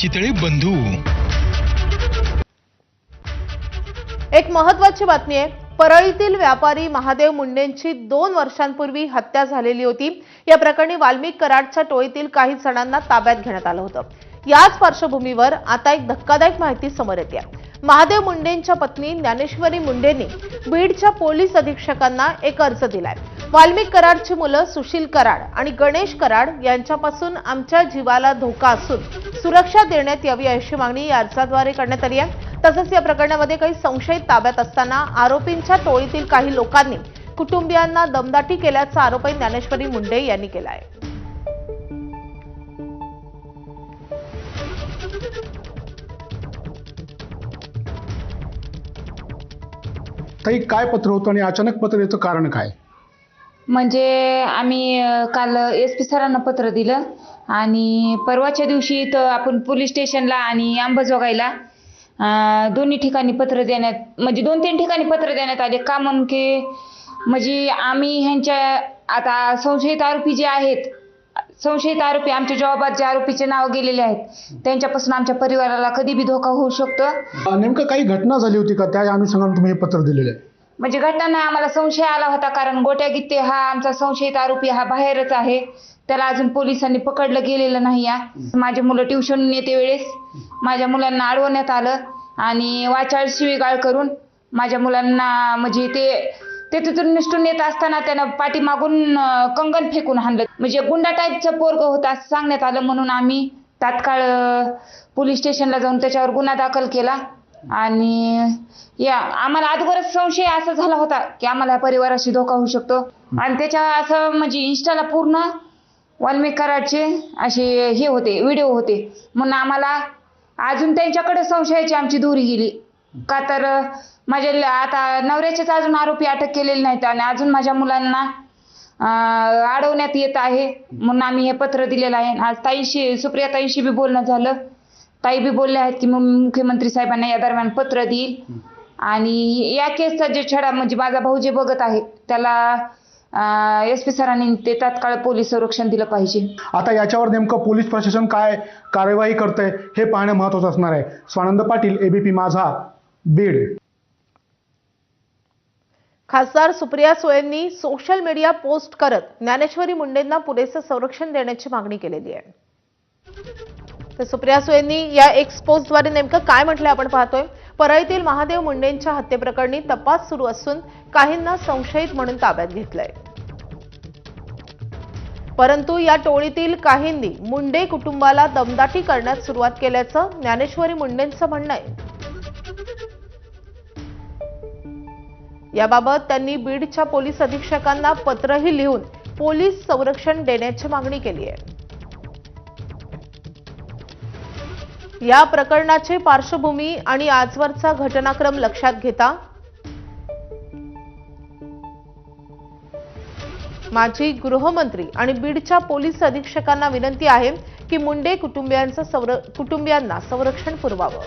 चितळे बंधू। एक महत्त्वाची बातमी आहे। परळीतील व्यापारी महादेव मुंडेंची 2 वर्षांपूर्वी हत्या झालेली होती। या प्रकरणी वाल्मिक कराडच्या टोळीतील काही जणांना ताब्यात घेण्यात आलं होतं। याच पार्श्वभूमीवर आता एक धक्कादायक माहिती समोर येते आहे। महादेव मुंडेंच्या पत्नी ज्ञानेश्वरी मुंडेंनी बीडच्या पोलीस अधीक्षकांना एक अर्ज दिलाय। वाल्मिक कराडची मुलं सुशील कराड आणि गणेश कराड यांच्यापासून आमच्या जीवाला धोका असून सुरक्षा देण्यात यावी अशी मागणी या अर्जाद्वारे करण्यात आली आहे। तसंच या प्रकरणामध्ये काही संशयित ताब्यात असताना आरोपींच्या टोळीतील काही लोकांनी कुटुंबियांना दमदाटी केल्याचा आरोपही ज्ञानेश्वरी मुंडे यांनी केला आहे। ताई, काय पत्र होतं आणि अचानक पत्र याचं कारण काय? म्हणजे आम्ही काल SP सरांना पत्र दिलं आणि परवाच्या दिवशी तर आपण पोलीस स्टेशनला आणि अंबाजोगाईला दोन्ही ठिकाणी पत्र देण्यात म्हणजे 2-3 ठिकाणी पत्र देण्यात आले। का म्हणून की म्हणजे आम्ही ह्यांच्या आता संशयित आरोपी जे आहेत, संशयित आरोपी आमच्या जबाबात जे आरोपीचे नाव गेलेले आहेत त्यांच्यापासून आमच्या परिवाराला कधी बी धोका होऊ शकतो। नेमकं काही घटना झाली होती का त्या अनुषंगाने तुम्ही हे पत्र दिलेलं आहे? म्हणजे घटना नाही, आम्हाला संशय आला होता कारण गोट्या गित्ते हा आमचा संशयित आरोपी हा बाहेरच आहे, त्याला अजून पोलिसांनी पकडलं गेलेलं नाही आहे। माझे मुलं ट्युशन नेते वेळेस माझ्या मुलांना अडवण्यात आलं आणि वाचाळ शिवीगाळ करून माझ्या मुलांना म्हणजे ते तिथून निष्ठून येत असताना त्यानं पाठीमागून कंगन फेकून हाणलं। म्हणजे गुंडा टाईपचं पोरगं होतं असं सांगण्यात आलं, म्हणून आम्ही तात्काळ पोलीस स्टेशनला जाऊन त्याच्यावर गुन्हा दाखल केला। आणि या आम्हाला अगोदरच संशय असा झाला होता की आम्हाला परिवाराशी धोका होऊ शकतो आणि त्याच्या असं म्हणजे इंस्टाला पूर्ण वाल्मिक कराडचे असे हे होते, व्हिडिओ होते, म्हणून आम्हाला अजून त्यांच्याकडे संशयाची आमची दोरी गेली। का तर माझ्या आता नवऱ्याचेच अजून आरोपी अटक केलेले नाहीत आणि अजून माझ्या मुलांना अडवण्यात येत आहे, म्हणून आम्ही हे पत्र दिलेलं आहे। आज ताईंशी सुप्रिया ताईंशी बी बोलणं झालं, ताई बी बोलल्या आहेत की मुख्यमंत्री साहेबांना या दरम्यान पत्र देईल आणि या केसचा जे छडा म्हणजे माझा भाऊ जे बघत आहे त्याला SP सरांनी ते तात्काळ पोलीस संरक्षण दिलं पाहिजे। आता याच्यावर नेमकं पोलीस प्रशासन काय कार्यवाही करतंय हे पाहणं महत्त्वाचं असणार आहे। स्वानंद पाटील, ABP माझा, बीड। खासदार सुप्रिया सुळेंनी सोशल मीडिया पोस्ट करत ज्ञानेश्वरी मुंडेंना पुरेसे संरक्षण देण्याची मागणी केलेली आहे। तर सुप्रिया सुळेंनी या एक्स पोस्टद्वारे नेमकं काय म्हटलंय आपण पाहतोय। परळीतील महादेव मुंडेंच्या हत्येप्रकरणी तपास सुरू असून काहींना संशयित म्हणून ताब्यात घेतलंय, परंतु या टोळीतील काहींनी मुंडे कुटुंबाला दमदाटी करण्यास सुरुवात केल्याचं ज्ञानेश्वरी मुंडेंचं म्हणणं आहे। याबाबत त्यांनी बीडच्या पोलीस अधीक्षकांना पत्रही लिहून पोलीस संरक्षण देण्याची मागणी केली आहे। या प्रकरणाची पार्श्वभूमी आणि आजवरचा घटनाक्रम लक्षात घेता माजी गृहमंत्री आणि बीडच्या पोलीस अधीक्षकांना विनंती आहे की मुंडे कुटुंबियांना संरक्षण पुरवावं।